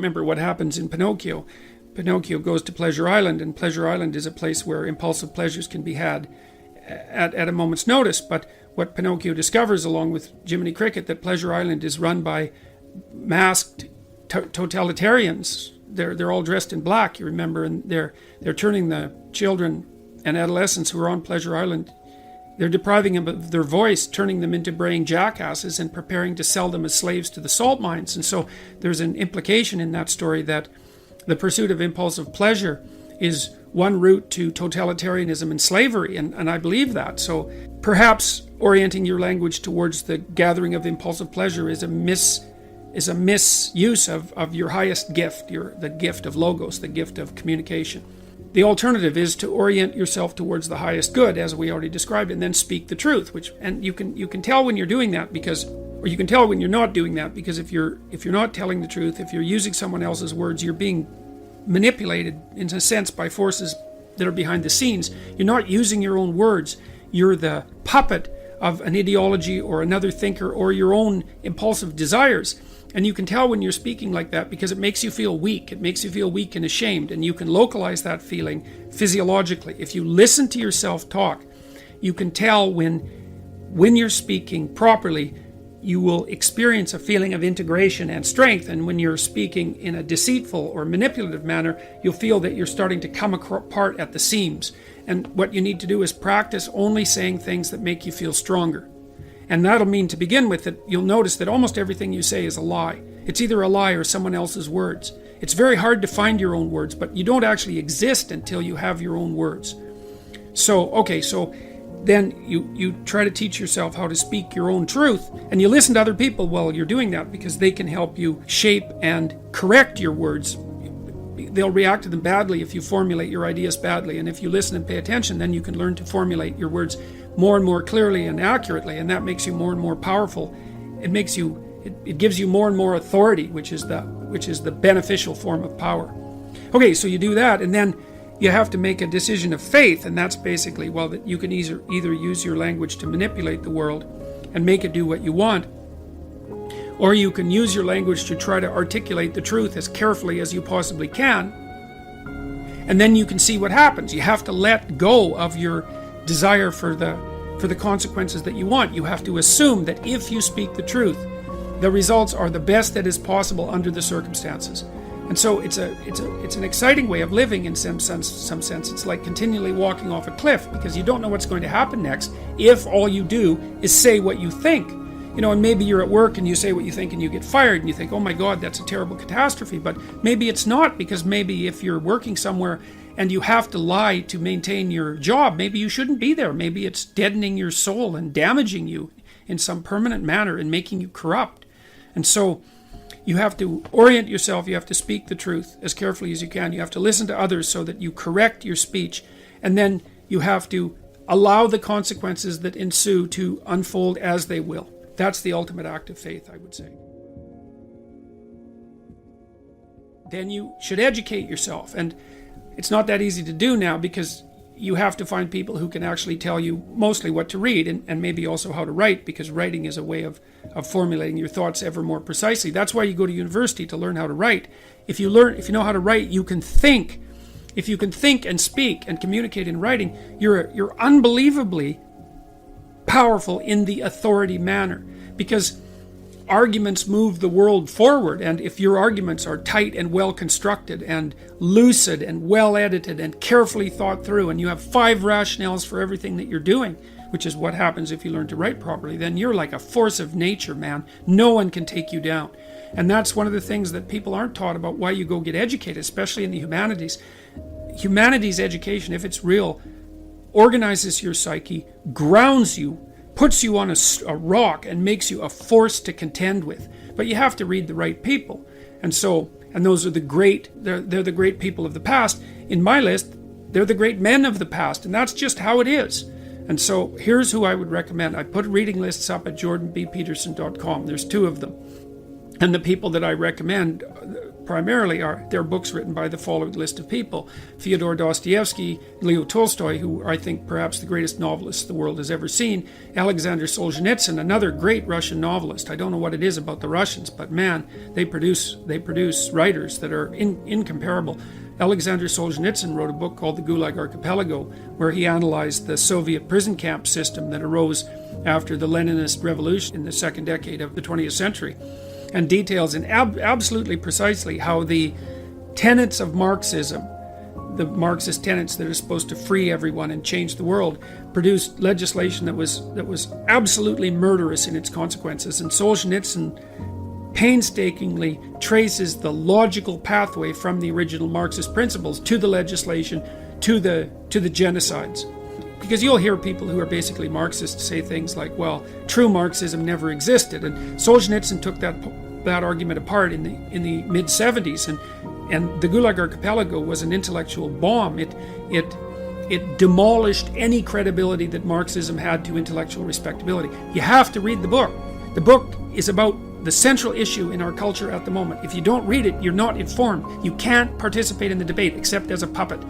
Remember what happens in Pinocchio. Pinocchio goes to Pleasure Island, and Pleasure Island is a place where impulsive pleasures can be had at a moment's notice. But what Pinocchio discovers, along with Jiminy Cricket, that Pleasure Island is run by masked totalitarians. They're all dressed in black, you remember, and they're turning the children and adolescents who are on Pleasure Island, they're depriving them of their voice, turning them into braying jackasses, and preparing to sell them as slaves to the salt mines. And so there's an implication in that story that the pursuit of impulsive pleasure is one route to totalitarianism and slavery, and I believe that. So perhaps orienting your language towards the gathering of impulsive pleasure is a misuse of your highest gift, the gift of logos, the gift of communication. The alternative is to orient yourself towards the highest good, as we already described, and then speak the truth. And you can tell when you're doing that or you can tell when you're not doing that, because if you're not telling the truth, if you're using someone else's words, you're being manipulated in a sense by forces that are behind the scenes. You're not using your own words. You're the puppet of an ideology or another thinker or your own impulsive desires. And you can tell when you're speaking like that because it makes you feel weak. It makes you feel weak and ashamed, and you can localize that feeling physiologically. If you listen to yourself talk, you can tell when you're speaking properly, you will experience a feeling of integration and strength. And when you're speaking in a deceitful or manipulative manner, you'll feel that you're starting to come apart at the seams. And what you need to do is practice only saying things that make you feel stronger. And that'll mean, to begin with, that you'll notice that almost everything you say is a lie. It's either a lie or someone else's words. It's very hard to find your own words, but you don't actually exist until you have your own words. So then you try to teach yourself how to speak your own truth, and you listen to other people while you're doing that, because they can help you shape and correct your words. They'll react to them badly if you formulate your ideas badly, and if you listen and pay attention, then you can learn to formulate your words more and more clearly and accurately, and that makes you more and more powerful. It gives you more and more authority, which is the beneficial form of power. Okay, so you do that, and then you have to make a decision of faith, and that's basically, that you can either use your language to manipulate the world and make it do what you want, or you can use your language to try to articulate the truth as carefully as you possibly can, and then you can see what happens. You have to let go of your desire for the consequences that you want. You have to assume that if you speak the truth, the results are the best that is possible under the circumstances. And so it's an exciting way of living in some sense. It's like continually walking off a cliff, because you don't know what's going to happen next if all you do is say what you think. And maybe you're at work and you say what you think and you get fired, and you think, oh my God, that's a terrible catastrophe. But maybe it's not, because maybe if you're working somewhere and you have to lie to maintain your job, maybe you shouldn't be there. Maybe it's deadening your soul and damaging you in some permanent manner and making you corrupt. And so you have to orient yourself. You have to speak the truth as carefully as you can. You have to listen to others so that you correct your speech. And then you have to allow the consequences that ensue to unfold as they will. That's the ultimate act of faith, I would say. Then you should educate yourself. And it's not that easy to do now, because you have to find people who can actually tell you mostly what to read, and maybe also how to write, because writing is a way of formulating your thoughts ever more precisely. That's why you go to university, to learn how to write. If you know how to write, you can think. If you can think and speak and communicate in writing, you're unbelievably powerful in the authority manner, because arguments move the world forward, and if your arguments are tight and well constructed and lucid and well edited and carefully thought through, and you have 5 rationales for everything that you're doing, which is what happens if you learn to write properly, then you're like a force of nature, man. No one can take you down. And that's one of the things that people aren't taught about why you go get educated, especially in the humanities. Humanities education, if it's real, organizes your psyche, grounds you, puts you on a rock, and makes you a force to contend with. But you have to read the right people. And those are the great, they're the great people of the past. In my list, they're the great men of the past, and that's just how it is. And so here's who I would recommend. I put reading lists up at jordanbpeterson.com. There's 2 of them. And the people that I recommend, primarily they're books written by the following list of people: Fyodor Dostoevsky, Leo Tolstoy, who I think perhaps the greatest novelist the world has ever seen, Alexander Solzhenitsyn, another great Russian novelist. I don't know what it is about the Russians, but man, they produce writers that are incomparable. Alexander Solzhenitsyn wrote a book called The Gulag Archipelago, where he analyzed the Soviet prison camp system that arose after the Leninist revolution in the second decade of the 20th century, and details in absolutely precisely how the tenets of Marxism, the Marxist tenets that are supposed to free everyone and change the world, produced legislation that was absolutely murderous in its consequences. And Solzhenitsyn painstakingly traces the logical pathway from the original Marxist principles to the legislation, to the genocides. Because you'll hear people who are basically Marxists say things like, well, true Marxism never existed. And Solzhenitsyn took that argument apart in the mid-70s, and the Gulag Archipelago was an intellectual bomb. It demolished any credibility that Marxism had to intellectual respectability. You have to read the book. The book is about the central issue in our culture at the moment. If you don't read it, you're not informed. You can't participate in the debate except as a puppet.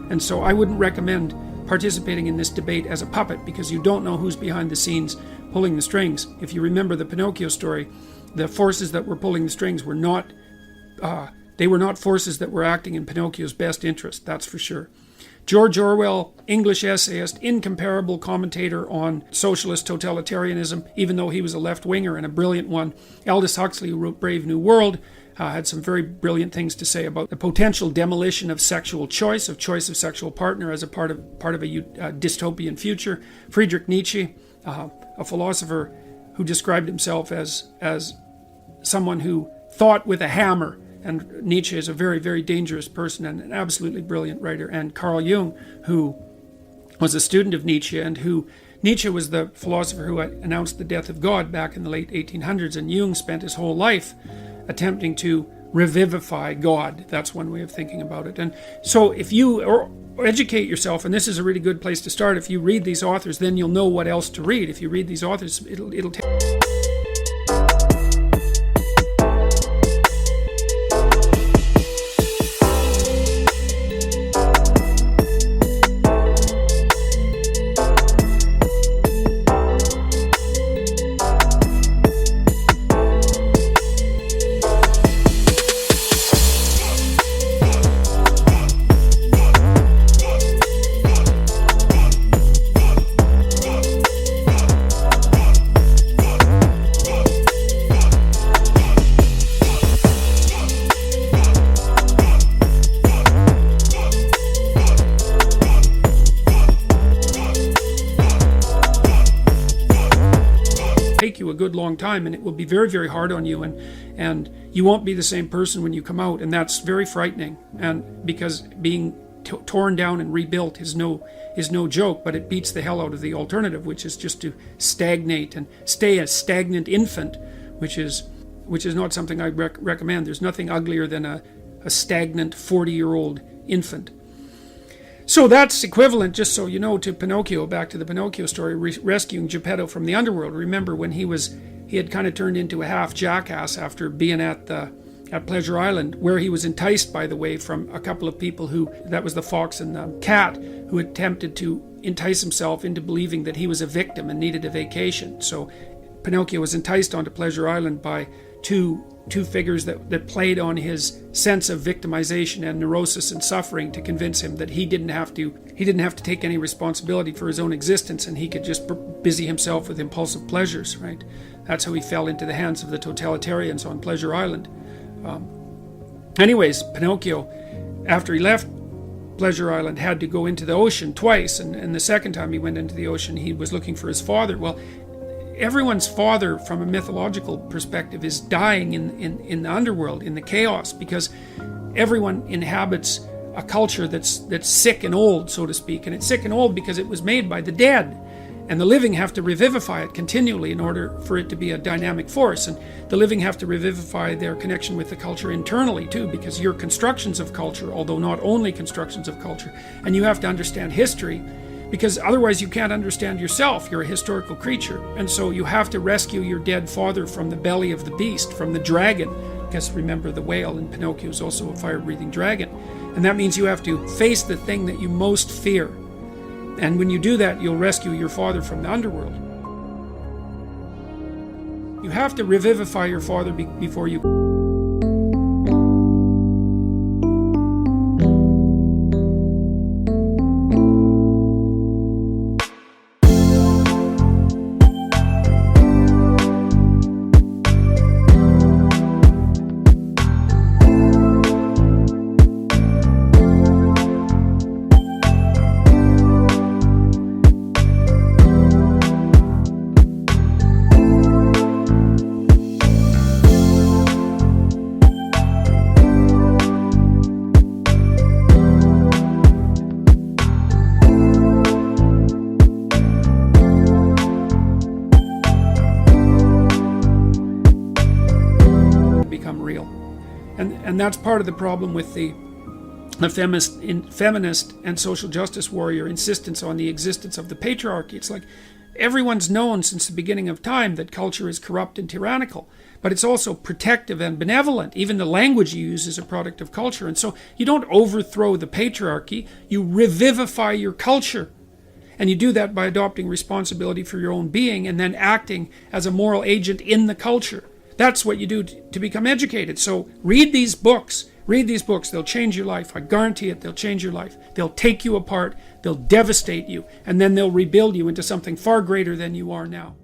And so I wouldn't recommend participating in this debate as a puppet, because you don't know who's behind the scenes pulling the strings. If you remember the Pinocchio story, the forces that were pulling the strings were not forces that were acting in Pinocchio's best interest, that's for sure. George Orwell, English essayist, incomparable commentator on socialist totalitarianism, even though he was a left-winger and a brilliant one. Aldous Huxley, who wrote Brave New World, had some very brilliant things to say about the potential demolition of sexual choice of sexual partner as a part of a dystopian future. Friedrich Nietzsche, a philosopher who described himself as someone who thought with a hammer. And Nietzsche is a very, very dangerous person and an absolutely brilliant writer. And Carl Jung, who was a student of Nietzsche, and who Nietzsche was the philosopher who announced the death of God back in the late 1800s, and Jung spent his whole life attempting to revivify God. That's one way of thinking about it. And so if you educate yourself, and this is a really good place to start, if you read these authors, then you'll know what else to read. If you read these authors, it'll take... a good long time, and it will be very, very hard on you, and you won't be the same person when you come out, and that's very frightening. And because being torn down and rebuilt is no joke, but it beats the hell out of the alternative, which is just to stagnate and stay a stagnant infant, which is not something I recommend. There's nothing uglier than a stagnant 40-year-old infant. So that's equivalent, just so you know, to Pinocchio. Back to the Pinocchio story, rescuing Geppetto from the underworld. Remember when he had kind of turned into a half jackass after being at Pleasure Island, where he was enticed, by the way, from a couple of people that was the fox and the cat, who attempted to entice himself into believing that he was a victim and needed a vacation. So Pinocchio was enticed onto Pleasure Island by two figures that played on his sense of victimization and neurosis and suffering to convince him that he didn't have to take any responsibility for his own existence, and he could just busy himself with impulsive pleasures, right? That's how he fell into the hands of the totalitarians on Pleasure Island. Anyways, Pinocchio, after he left Pleasure Island, had to go into the ocean twice, and the second time he went into the ocean, he was looking for his father. Well, everyone's father, from a mythological perspective, is dying in the underworld, in the chaos, because everyone inhabits a culture that's sick and old, so to speak. And it's sick and old because it was made by the dead, and the living have to revivify it continually in order for it to be a dynamic force. And the living have to revivify their connection with the culture internally too, because you're constructions of culture, although not only constructions of culture. And you have to understand history, because otherwise you can't understand yourself. You're a historical creature. And so you have to rescue your dead father from the belly of the beast, from the dragon, because remember, the whale in Pinocchio is also a fire-breathing dragon. And that means you have to face the thing that you most fear. And when you do that, you'll rescue your father from the underworld. You have to revivify your father before you... become real. And that's part of the problem with the feminist and social justice warrior insistence on the existence of the patriarchy. It's like everyone's known since the beginning of time that culture is corrupt and tyrannical, but it's also protective and benevolent. Even the language you use is a product of culture. And so you don't overthrow the patriarchy, you revivify your culture. And you do that by adopting responsibility for your own being and then acting as a moral agent in the culture. That's what you do to become educated. So read these books. Read these books. They'll change your life. I guarantee it. They'll change your life. They'll take you apart. They'll devastate you. And then they'll rebuild you into something far greater than you are now.